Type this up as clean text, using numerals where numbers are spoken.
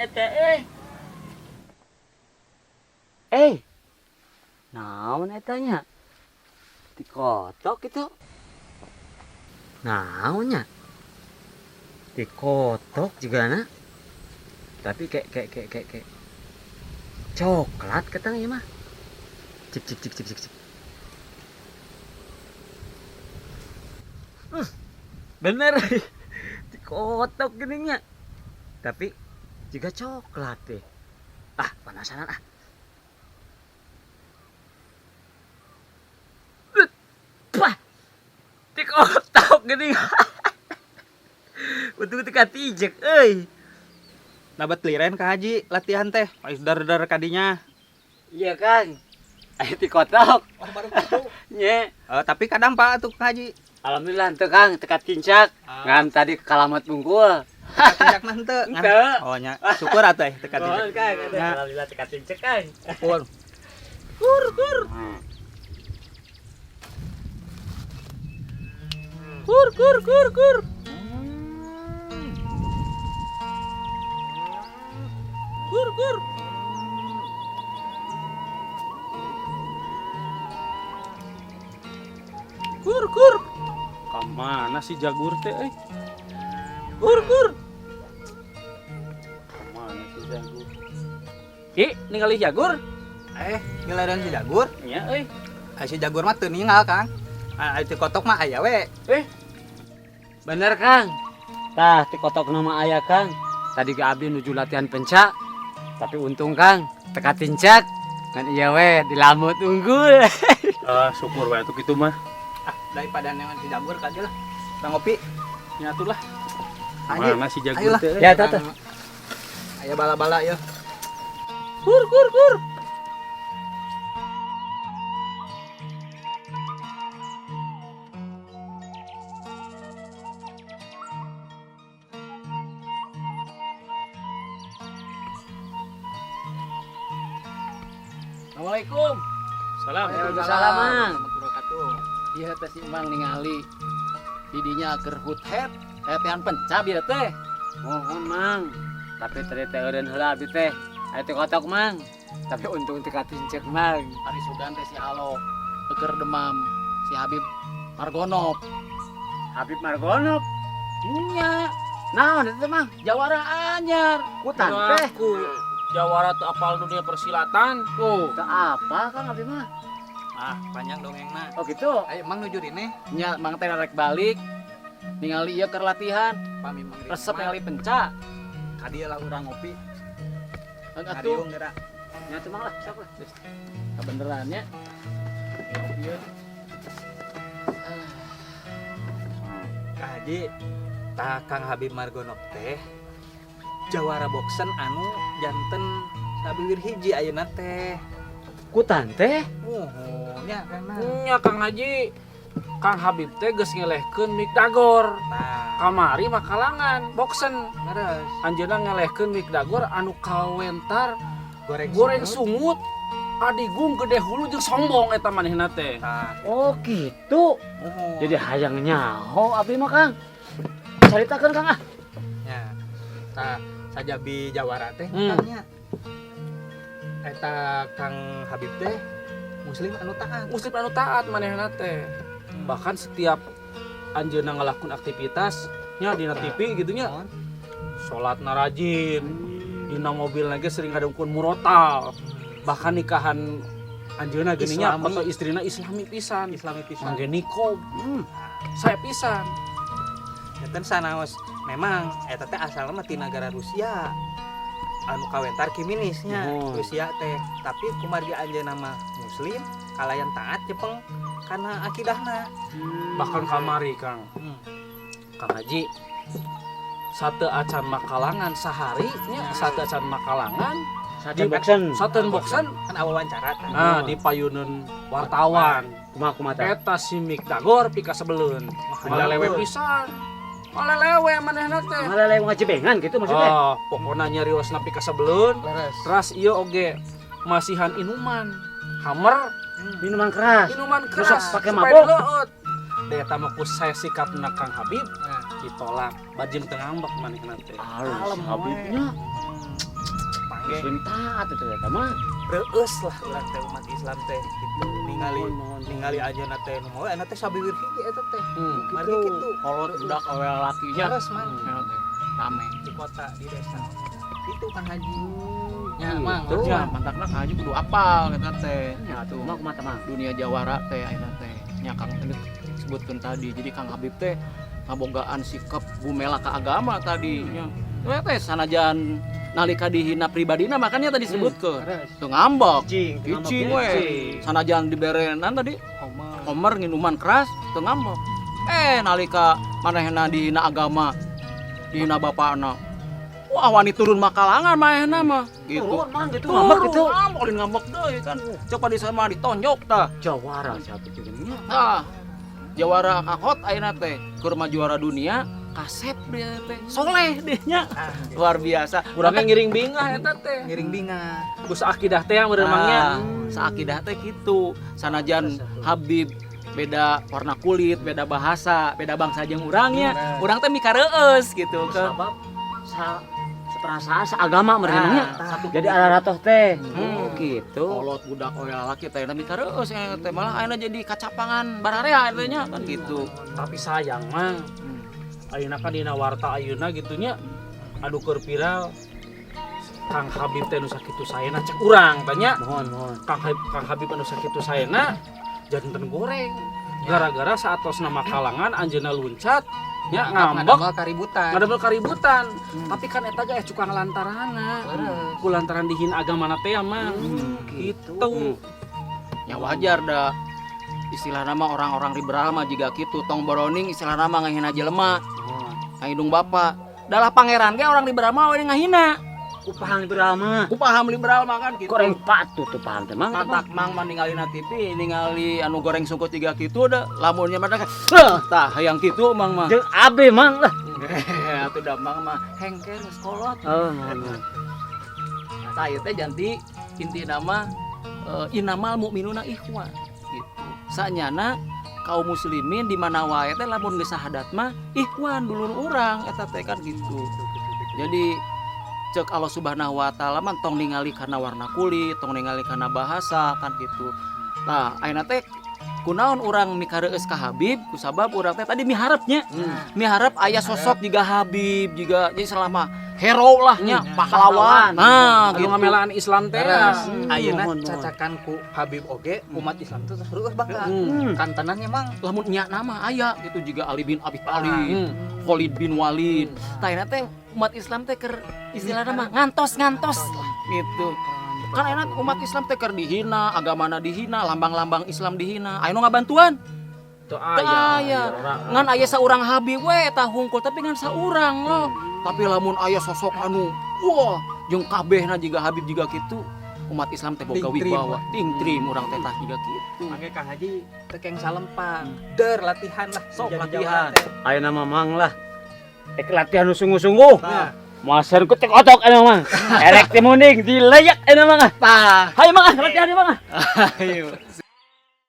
eta naon etanya? Dikotok itu. Naonnya? Dikotok juga na. Tapi kayak coklat katang ieu mah. Cik. Bener. Dikotok gininya. Tapi juga coklat deh. Penasaran ah. Wah. Dikotok gini. Betul-betul katijek euy. Nabat liren ka Haji latihan teh, ais dar-dar kadinya. Iya, Kang. Aya dikotok. Baru gitu. Nye. Tapi kadang Pak tuh Haji. Alhamdulillah teu Kang, teka tincak. Ngan tadi kalamat bungkul. Tinjak mah henteu. Henteu. Oh nya, syukur atuh teka tinjak. Kang, Ya. alhamdulillah teka tincak, Kang. Pun. Kur. Kur. Kamana si Jagur teh Kur. Kamana si Jagur? Ningali Jagur? Ngilaren si Jagur. Nya Si Jagur mah teu ningal, Kang. Itu kotok mah aya we. Bener, Kang. Tah, dikotok nama ayah, Kang. Tadi ke abdi nuju latihan pencak. Tapi untung, Kang, teka tincak. Kan iya we, dilamut unggul. Syukur wae atuh kitu mah. Daripada neangan si Jagur ka aja lah. Kita ngopi. Nya atuh lah. Haji. Mana si Jagur Ayolah. teh? Ya, tata. Aya bala-bala ya. Kur. Assalamualaikum. Salam. Waalaikumsalam, Mang. Ieu teh si Mang ningali didinya keur hut het, hetean pencab ieu teh. Mohon, Mang. Tapi tadi teh eureun heula abdi teh. Aya teh kotok, Mang. Tapi untung teka tincak, Mang. Ari sugan teh si Alo keur demam si Habib Margonop. Habib Margonop. Nya, naon eta Mang? Jawara anyar. Kutan teh. Aku Jawara teu apal dunia persilatan. Tuh, Teu apa, Kang Habib mah? Panjang dongengna. Oh gitu. Ayo Mang nuju dini. nya Mang teh rek balik ningali ieu keur latihan. Pami Mang. Resep ningali pencak. Ka dieu lah urang ngopi. Atuh, Kadiung geura. Nya teu Mang lah, sok lah. kebeneran nya. Ieu Kak Haji, Kang Habib Margonop teh jawara boksen anu janten sabiwir hiji ayeuna teh. Kutan teh. Nya kana. Nya Kang Haji, Kang Habib teh geus ngelehkeun Mikdagor. Nah, Kamari mah kalangan boksen. leres. Anjeunna ngelehkeun Mikdagor anu kawentar Goreng goreng sungut. Adigung gede hulu jeung sombong eta manehna teh. Nah, Oh gitu. Jadi hayang nyaho abdi mah, Kang. Caritakeun, Kang ah. nya. Sajabi jawara teh Hmm. Kangnya. Eta Kang Habib teh muslim anu taat. Muslim anu taat manehna teh. Bahkan setiap anjeunna ngelakuin aktivitas nya dina TV gitu nya. Salatna rajin. Dina mobil lagi sering ngadengkeun murotal. Bahkan nikahan anjeunna geuning nya Islami. foto istrina islami pisan. Islami pisan. Mangge nikob. Saya pisan. Enten sanaos memang eta teh asalna mah ti negara Rusia. Anu kawentar kiminisnya Oh. Rusia teh. Tapi kumargi anjeunna mah muslim, kalayan taat cepeng kana akidahna. Bahkan kamari Kang. Kang Haji. Satu acan makalangan sehari nya satu acan makalangan Saten boksen. saten boksan Kan wawancara teh. nah dipayuneun wartawan. Kumaha teh? Eta si Mikdagor pika sebeleun. Malelewe pisan. Malelewe manehna teh. Malah lewat ngajebengan gitu maksudnya. Oh, pokona nyariosna pika sebeleun. Leres. Teras ieu oge masihan inuman. Hammer, Minuman keras. inuman Terus keras. pake supaya mabok. leueut. Eta mah ku saya sikapna Kang Habib Nah, ditolak. Bajim teu ngambek manehna teh. Alus Habibnya. muslim taat itu ya mah. Reueus lah urang teh umat Islam teh gitu. Ningali ajeuna teh nu moal eta teh sabiwir hiji eta teh. Margi kitu. Kolot budak awe lakinya. Terus mang Eta teh rame. di kota di desa. Itu Kang Haji. Ya, mang, Tuh. ya, mantakna Kang Haji kudu apal eta teh. Ya tuh mah kumaha mah. Dunia jawara teh ayeuna teh. Nya Kang tadi sebutkeun tadi. Jadi Kang Habib teh ngabogaan sikap bumela ka agama tadi nya. Teh sanajan nalika dihina pribadina makanya tadi disebutkeun. Teu ngambek. Cicing we. Sanajan diberenan tadi Homer nginuman keras teu ngambek. Nalika manehna dihina agama, dihina bapakna. Wah, wani turun makalangan manehna mah. Gitu. Turun mang gitu Ngambek ngambek gitu. gitu. Ngambek ngambek deui kan. Coba di sana ditonjok tah. Jawara satu jeung Jawara kakot ayeuna teh keur mah juara dunia, kasep dia teh. Soleh dia nya. Luar biasa. Urangnya ngiring bingah eta teh. Ngiring binga. Ku akidah teh yang bener mangnya. Saakidah teh kitu. Sanajan Habib beda warna kulit, beda bahasa, beda bangsa jeung urangnya. Urang teh mikareueus gitu kan. sabab perasaan seagama merenangnya. Jadi araratoh teh. Gitu. Kolot budak we lalaki teh mikareueus teh malah ayeuna jadi kacapangan bararea teh nya kan gitu. Tapi sayang mang. Ayeuna kan dina warta ayeuna gitunya adu keur viral Kang Habib teh nu sakitu saena cek urang tanya. Mohon. Kang Habib anu sakitu saena janten goreng. Gara-gara saat nama kalangan anjeuna luncat nya ngambek Ngadamel kaributan. ngadamel kaributan. Tapi kan eta ge cukang lantarana. Ku lantaran dihina agamana teh mah. Gitu. Ya wajar dah. Istilah nama orang-orang liberal mah juga gitu. Tong boroning istilah nama ngahina jelema. Ngahidung bapak. Dalah pangeran ge orang liberal mah we ngahina. Kupahang liberal mah. Ku paham liberal mah kan gitu. Goreng patut tuh paham teh mang. Mantak mang ningali na TV, ningali anu goreng sungkut 3 kitu da. Lamunnya mah tah hayang kitu mang mah. Jeung abe mang lah. Atuh da mang mah hengker geus kolot. Oh, mohon. Tah ieu teh janti inti nama inamal mukminuna ikhwan gitu. Sanyana kaum muslimin di mana wae teh lamun geus sahadat mah ikhwan dulur urang eta teh kan gitu. Jadi cek Allah Subhanahu wa taala mah tong ningali karena warna kulit, tong ningali karena bahasa kan gitu. Nah, ayeuna teh kunaon urang mikareueus ka Habib kusabab urang teh tadi miharepnya. Miharep aya sosok juga Habib juga jadi selama hero lah nya pahlawan. Nah, Anu gitu. ngamelaan Islam teh. Ayeuna Mohon. cacakan ku Habib oge umat Islam teh reueus bangga. Hmm. Kantenannya mang Lamun nya nama aya gitu juga Ali bin Abi Thalib, Khalid bin Walid. Tah ayeuna teh umat Islam teh keur istilahna mah ngantos gitu. Kan enak umat Islam teh keur dihina, agamana dihina, lambang-lambang Islam dihina. Aya nu ngabantuan? Teu Teu aya. aya. Ngan aya saurang Habib we eta hungkul tapi ngan saurang loh. Tapi lamun aya sosok anu wah jeung kabehna jiga Habib jiga kitu, umat Islam teh boga Tingtrim. wibawa, tingtrim urang teh tah jiga kitu. Mangke Kang Haji teu keng salempang. Der latihan lah sok Jadi latihan. jawara Ayeuna mah mang lah. Latihan nu sungguh-sungguh. Nah, Maser ku tek otok anu mang. Erek teh munding dileyak anu mang. Tah. Hayu mang latihan ieu mang. Ayo,